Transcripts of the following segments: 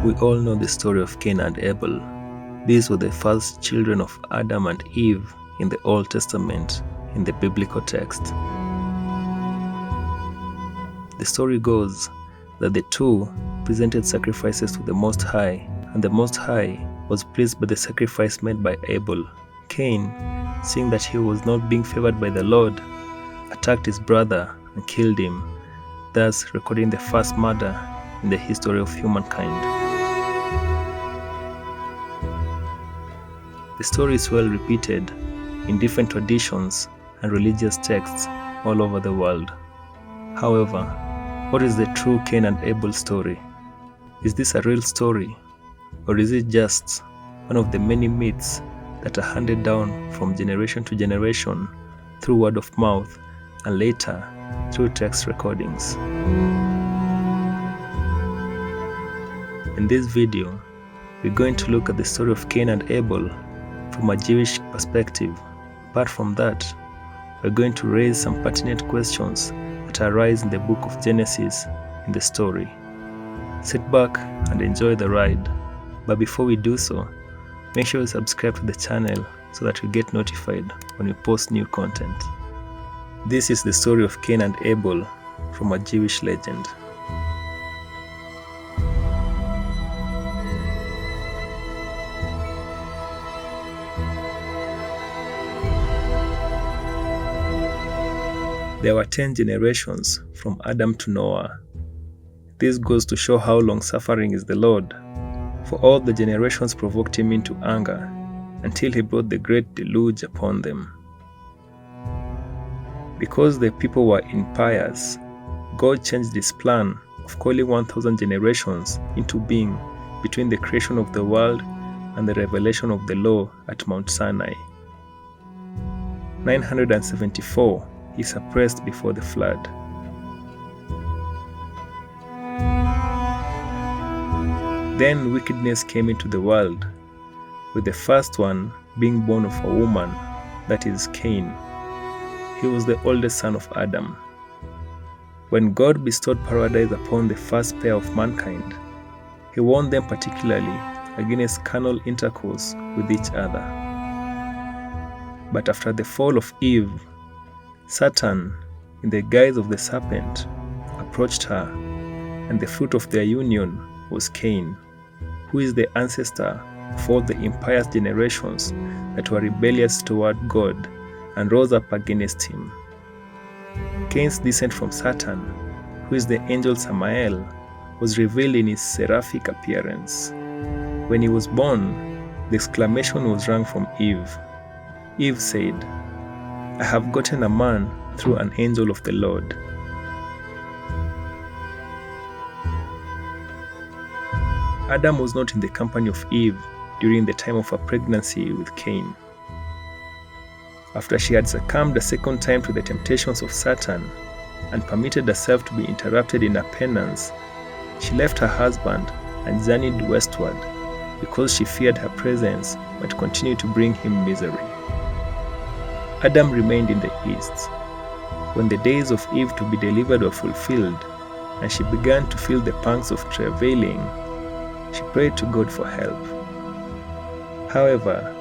We all know the story of Cain and Abel. These were the first children of Adam and Eve in the Old Testament, in the biblical text. The story goes that the two presented sacrifices to the Most High, and the Most High was pleased by the sacrifice made by Abel. Cain, seeing that he was not being favored by the Lord, attacked his brother and killed him, thus recording the first murder in the history of humankind. The story is well repeated in different traditions and religious texts all over the world. However, what is the true Cain and Abel story? Is this a real story, or is it just one of the many myths that are handed down from generation to generation through word of mouth and later through text recordings? In this video, we're going to look at the story of Cain and Abel from a Jewish perspective. Apart from that, we're going to raise some pertinent questions that arise in the book of Genesis in the story. Sit back and enjoy the ride. But before we do so, make sure you subscribe to the channel so that you get notified when we post new content. This is the story of Cain and Abel from a Jewish legend. There were 10 generations from Adam to Noah. This goes to show how long-suffering is the Lord, for all the generations provoked him into anger until he brought the great deluge upon them. Because the people were impious, God changed his plan of calling 1,000 generations into being between the creation of the world and the revelation of the law at Mount Sinai. 974 he suppressed before the flood. Then wickedness came into the world, with the first one being born of a woman, that is Cain. He was the oldest son of Adam. When God bestowed paradise upon the first pair of mankind, he warned them particularly against carnal intercourse with each other. But after the fall of Eve, Satan, in the guise of the serpent, approached her, and the fruit of their union was Cain, who is the ancestor of all the impious generations that were rebellious toward God and rose up against him. Cain's descent from Satan, who is the angel Samael, was revealed in his seraphic appearance. When he was born, the exclamation was rung from Eve. Eve said, "I have gotten a man through an angel of the Lord." Adam was not in the company of Eve during the time of her pregnancy with Cain. After she had succumbed a second time to the temptations of Satan and permitted herself to be interrupted in her penance, she left her husband and journeyed westward because she feared her presence might continue to bring him misery. Adam remained in the east. When the days of Eve to be delivered were fulfilled, and she began to feel the pangs of travailing, she prayed to God for help. However,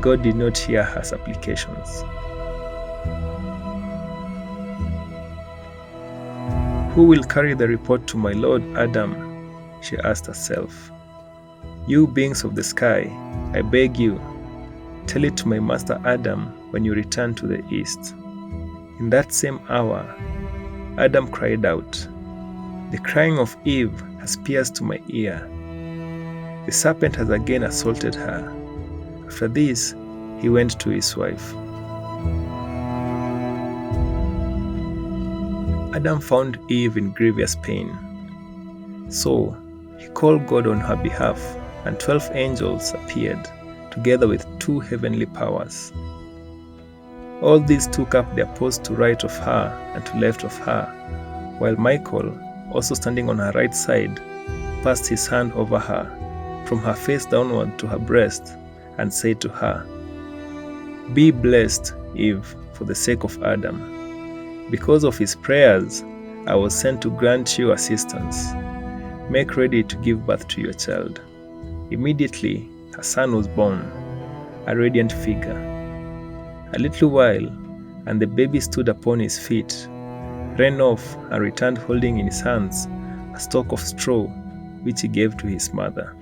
God did not hear her supplications. "Who will carry the report to my Lord Adam?" she asked herself. "You beings of the sky, I beg you, tell it to my master Adam when you return to the east." In that same hour, Adam cried out, "The crying of Eve has pierced to my ear. The serpent has again assaulted her." After this, he went to his wife. Adam found Eve in grievous pain. So he called God on her behalf, and 12 angels appeared, together with 2 heavenly powers. All these took up their post to right of her and to left of her, while Michael, also standing on her right side, passed his hand over her, from her face downward to her breast, and said to her, "Be blessed, Eve, for the sake of Adam. Because of his prayers, I was sent to grant you assistance. Make ready to give birth to your child." Immediately, her son was born, a radiant figure. A little while, and the baby stood upon his feet, ran off, and returned holding in his hands a stalk of straw which he gave to his mother.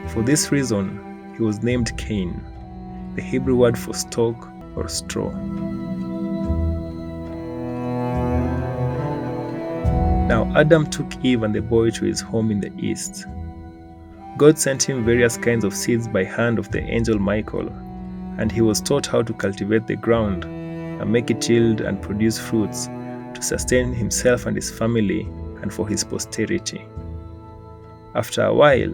For this reason, he was named Cain, the Hebrew word for stalk or straw. Now Adam took Eve and the boy to his home in the east. God sent him various kinds of seeds by hand of the angel Michael, and he was taught how to cultivate the ground and make it yield and produce fruits to sustain himself and his family and for his posterity. After a while,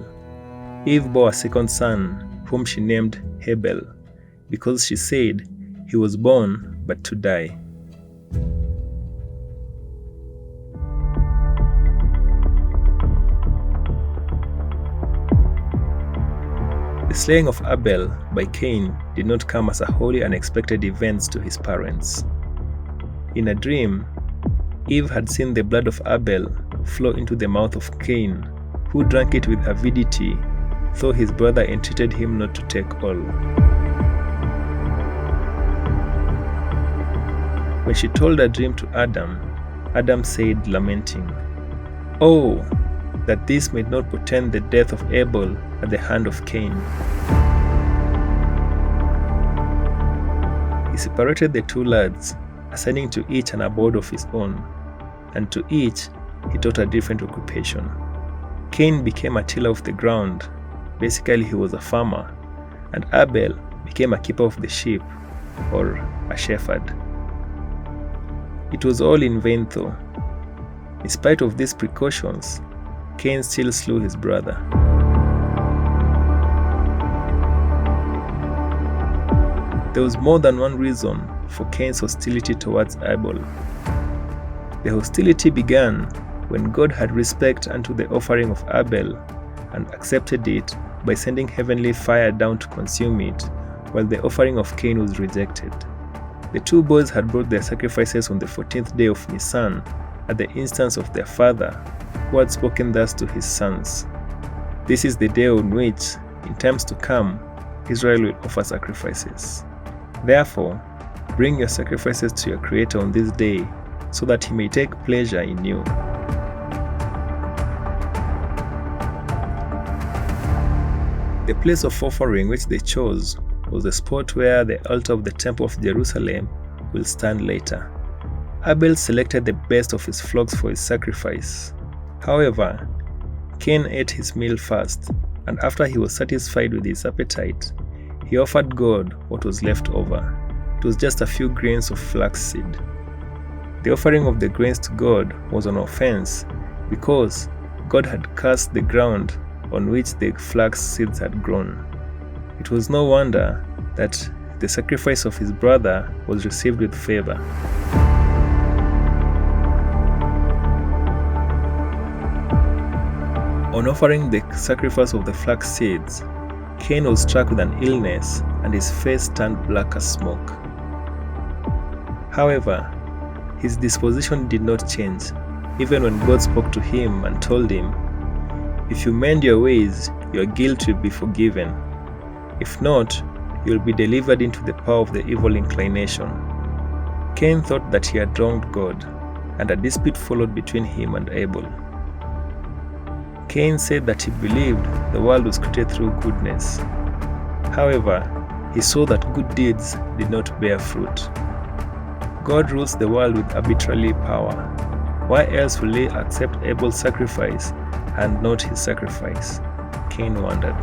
Eve bore a second son, whom she named Abel, because she said, "He was born but to die." The slaying of Abel by Cain did not come as a wholly unexpected event to his parents. In a dream, Eve had seen the blood of Abel flow into the mouth of Cain, who drank it with avidity, though his brother entreated him not to take all. When she told her dream to Adam, Adam said, lamenting, "Oh, that this may not portend the death of Abel at the hand of Cain." He separated the two lads, assigning to each an abode of his own, and to each he taught a different occupation. Cain became a tiller of the ground, basically he was a farmer, and Abel became a keeper of the sheep, or a shepherd. It was all in vain though. In spite of these precautions, Cain still slew his brother. There was more than one reason for Cain's hostility towards Abel. The hostility began when God had respect unto the offering of Abel and accepted it by sending heavenly fire down to consume it, while the offering of Cain was rejected. The two boys had brought their sacrifices on the 14th day of Nisan at the instance of their father, who had spoken thus to his sons. This is the day on which, in times to come, Israel will offer sacrifices. Therefore, bring your sacrifices to your Creator on this day, so that he may take pleasure in you. The place of offering which they chose was the spot where the altar of the Temple of Jerusalem will stand later. Abel selected the best of his flocks for his sacrifice. However, Cain ate his meal first, and after he was satisfied with his appetite, he offered God what was left over. It was just a few grains of flaxseed. The offering of the grains to God was an offense because God had cursed the ground on which the flax seeds had grown. It was no wonder that the sacrifice of his brother was received with favor. On offering the sacrifice of the flax seeds, Cain was struck with an illness and his face turned black as smoke. However, his disposition did not change, even when God spoke to him and told him, "If you mend your ways, your guilt will be forgiven. If not, you will be delivered into the power of the evil inclination." Cain thought that he had wronged God, and a dispute followed between him and Abel. Cain said that he believed the world was created through goodness. However, he saw that good deeds did not bear fruit. God rules the world with arbitrary power. Why else will he accept Abel's sacrifice and not his sacrifice? Cain wondered.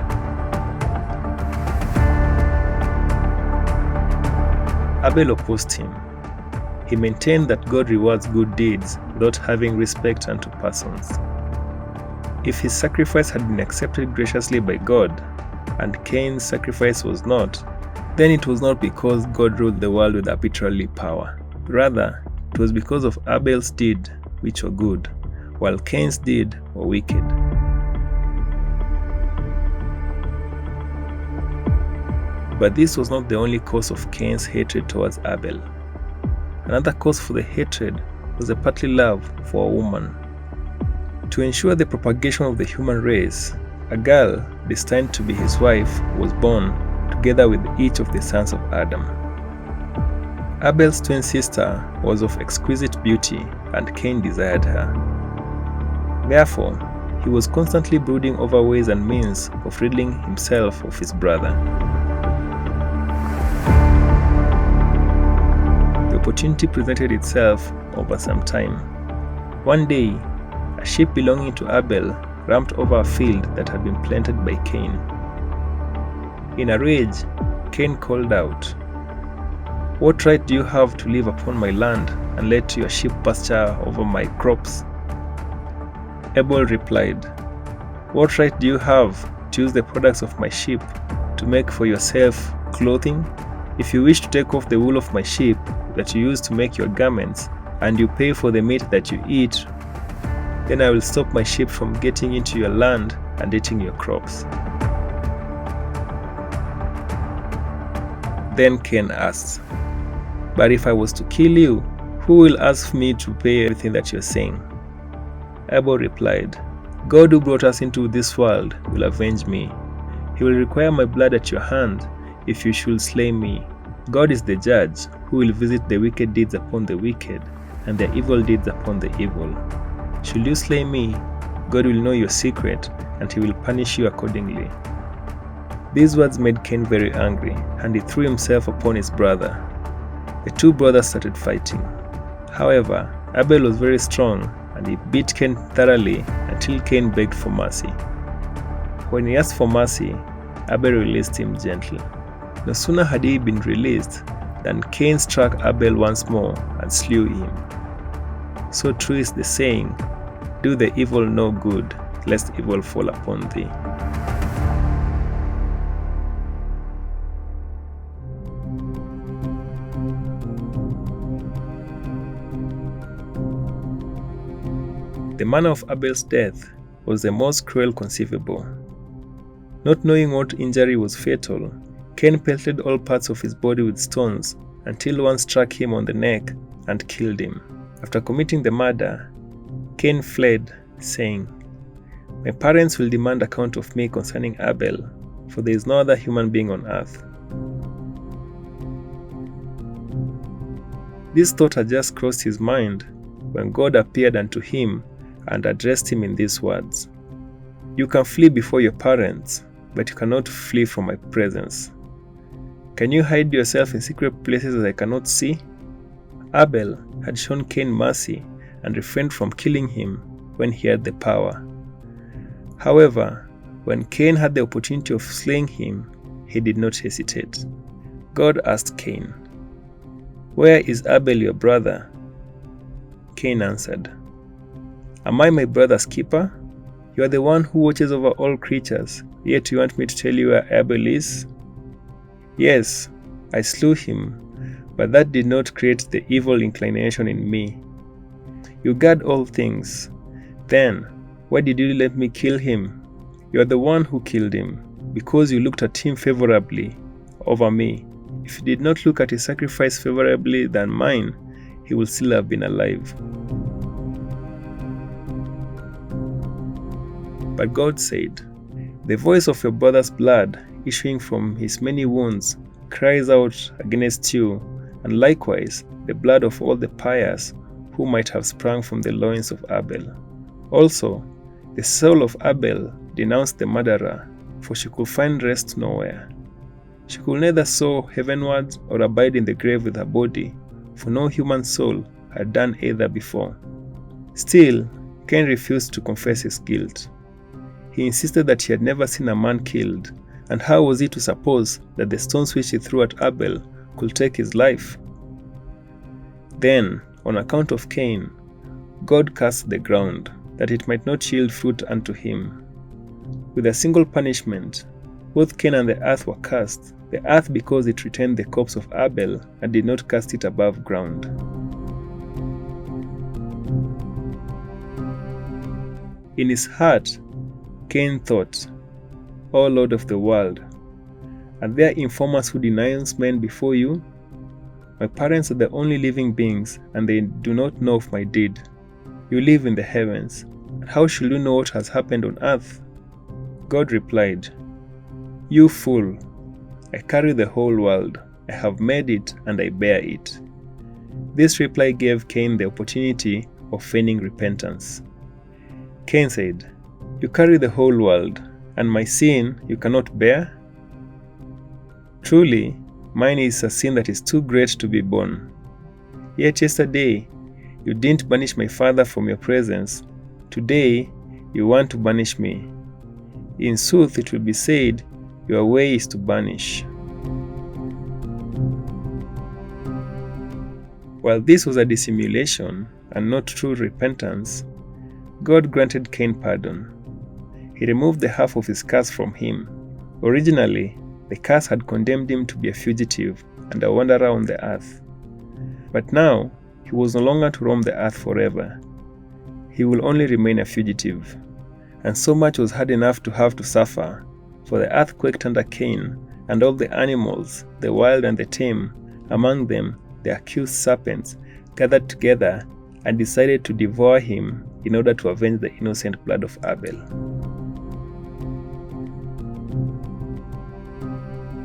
Abel opposed him. He maintained that God rewards good deeds without having respect unto persons. If his sacrifice had been accepted graciously by God, and Cain's sacrifice was not, then it was not because God ruled the world with arbitrary power. Rather, it was because of Abel's deed, which were good, while Cain's deed were wicked. But this was not the only cause of Cain's hatred towards Abel. Another cause for the hatred was a partly love for a woman. To ensure the propagation of the human race, a girl destined to be his wife was born together with each of the sons of Adam. Abel's twin sister was of exquisite beauty, and Cain desired her. Therefore, he was constantly brooding over ways and means of ridding himself of his brother. The opportunity presented itself over some time. One day, a sheep belonging to Abel ramped over a field that had been planted by Cain. In a rage, Cain called out, "What right do you have to live upon my land and let your sheep pasture over my crops?" Abel replied, "What right do you have to use the products of my sheep to make for yourself clothing? If you wish to take off the wool of my sheep that you use to make your garments, and you pay for the meat that you eat, then I will stop my sheep from getting into your land and eating your crops." Then Cain asked, "But if I was to kill you, who will ask me to pay everything that you're saying?" Abel replied, "God who brought us into this world will avenge me. He will require my blood at your hand if you should slay me. God is the judge who will visit the wicked deeds upon the wicked and their evil deeds upon the evil. Should you slay me, God will know your secret and he will punish you accordingly." These words made Cain very angry, and he threw himself upon his brother. The two brothers started fighting. However, Abel was very strong, and he beat Cain thoroughly until Cain begged for mercy. When he asked for mercy, Abel released him gently. No sooner had he been released than Cain struck Abel once more and slew him. So true is the saying, "Do the evil no good, lest evil fall upon thee." The manner of Abel's death was the most cruel conceivable. Not knowing what injury was fatal, Cain pelted all parts of his body with stones until one struck him on the neck and killed him. After committing the murder, Cain fled, saying, "My parents will demand account of me concerning Abel, for there is no other human being on earth." This thought had just crossed his mind when God appeared unto him and addressed him in these words, "You can flee before your parents, but you cannot flee from my presence. Can you hide yourself in secret places that I cannot see?" Abel had shown Cain mercy and refrained from killing him when he had the power. However, when Cain had the opportunity of slaying him, he did not hesitate. God asked Cain, "Where is Abel your brother?" Cain answered, "Am I my brother's keeper? You are the one who watches over all creatures, yet you want me to tell you where Abel is? Yes, I slew him, but that did not create the evil inclination in me. You guard all things. Then, why did you let me kill him? You are the one who killed him, because you looked at him favorably over me. If you did not look at his sacrifice favorably than mine, he would still have been alive." But God said, "The voice of your brother's blood issuing from his many wounds cries out against you, and likewise the blood of all the pious who might have sprung from the loins of Abel." Also, the soul of Abel denounced the murderer, for she could find rest nowhere. She could neither soar heavenwards or abide in the grave with her body, for no human soul had done either before. Still, Cain refused to confess his guilt. He insisted that he had never seen a man killed, and how was he to suppose that the stones which he threw at Abel could take his life? Then, on account of Cain, God cursed the ground, that it might not yield fruit unto him. With a single punishment, both Cain and the earth were cursed, the earth because it retained the corpse of Abel and did not cast it above ground. In his heart, Cain thought, "O Lord of the world, are there informers who denounce men before you? My parents are the only living beings, and they do not know of my deed. You live in the heavens, But how should you know what has happened on earth?" God replied, "You fool, I carry the whole world. I have made it and I bear it." This reply gave Cain the opportunity of feigning repentance. Cain said, "You carry the whole world, and my sin you cannot bear? Truly, mine is a sin that is too great to be borne. Yet yesterday you didn't banish my father from your presence. Today you want to banish me. In sooth, it will be said, your way is to banish." While this was a dissimulation and not true repentance, God granted Cain pardon. He removed the half of his curse from him. Originally, the curse had condemned him to be a fugitive and a wanderer on the earth. But now, he was no longer to roam the earth forever. He will only remain a fugitive. And so much was hard enough to have to suffer, for the earth quaked under Cain, and all the animals, the wild and the tame, among them the accused serpents, gathered together and decided to devour him in order to avenge the innocent blood of Abel.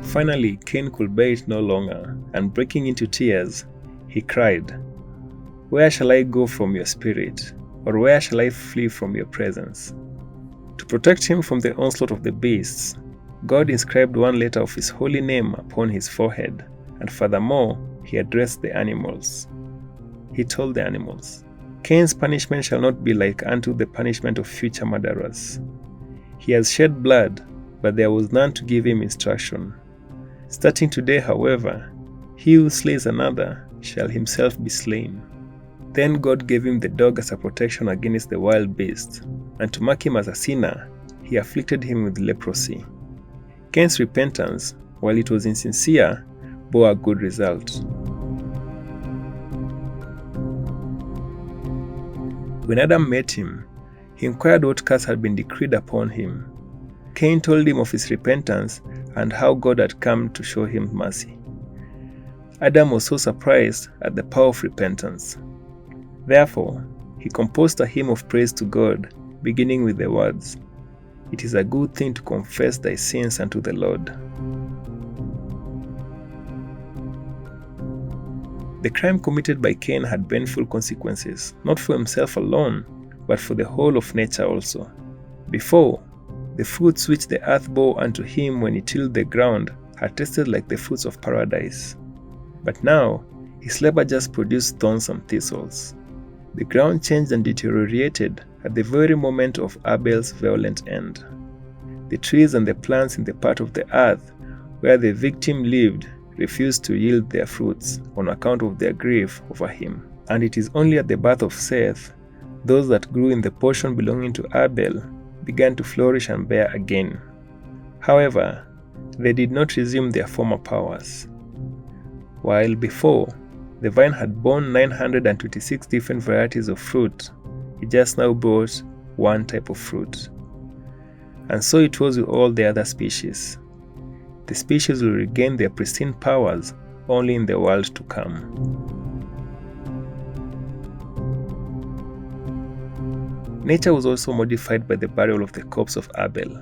Finally, Cain could bear it no longer, and breaking into tears, he cried, "Where shall I go from your spirit? Or where shall I flee from your presence?" To protect him from the onslaught of the beasts, God inscribed one letter of his holy name upon his forehead, and furthermore, he addressed the animals. He told the animals, "Cain's punishment shall not be like unto the punishment of future murderers. He has shed blood, but there was none to give him instruction. Starting today, however, he who slays another shall himself be slain." Then God gave him the dog as a protection against the wild beasts, and to mark him as a sinner, he afflicted him with leprosy. Cain's repentance, while it was insincere, bore a good result. When Adam met him, he inquired what curse had been decreed upon him. Cain told him of his repentance and how God had come to show him mercy. Adam was so surprised at the power of repentance. Therefore, he composed a hymn of praise to God, beginning with the words, "It is a good thing to confess thy sins unto the Lord." The crime committed by Cain had painful consequences, not for himself alone, but for the whole of nature also. Before, the fruits which the earth bore unto him when he tilled the ground had tasted like the fruits of paradise. But now, his labor just produced thorns and thistles. The ground changed and deteriorated at the very moment of Abel's violent end. The trees and the plants in the part of the earth where the victim lived refused to yield their fruits on account of their grief over him. And it is only at the birth of Seth, those that grew in the portion belonging to Abel began to flourish and bear again. However, they did not resume their former powers. While before, the vine had borne 926 different varieties of fruit, it just now brought one type of fruit. And so it was with all the other species. The species will regain their pristine powers only in the world to come. Nature was also modified by the burial of the corpse of Abel.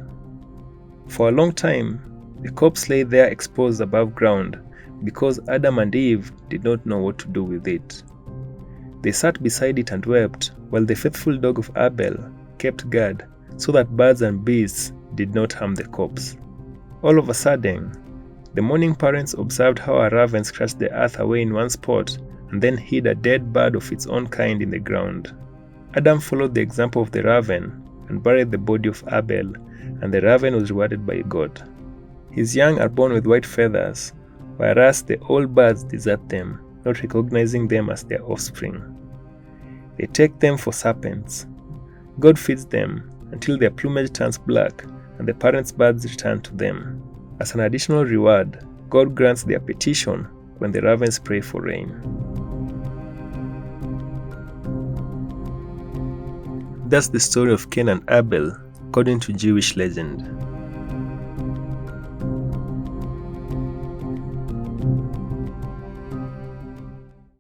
For a long time, the corpse lay there exposed above ground because Adam and Eve did not know what to do with it. They sat beside it and wept, while the faithful dog of Abel kept guard so that birds and beasts did not harm the corpse. All of a sudden, the mourning parents observed how a raven scratched the earth away in one spot and then hid a dead bird of its own kind in the ground. Adam followed the example of the raven and buried the body of Abel, and the raven was rewarded by God. His young are born with white feathers, whereas the old birds desert them, not recognizing them as their offspring. They take them for serpents. God feeds them until their plumage turns black and the parents' birds return to them. As an additional reward, God grants their petition when the ravens pray for rain. That's the story of Cain and Abel according to Jewish legend.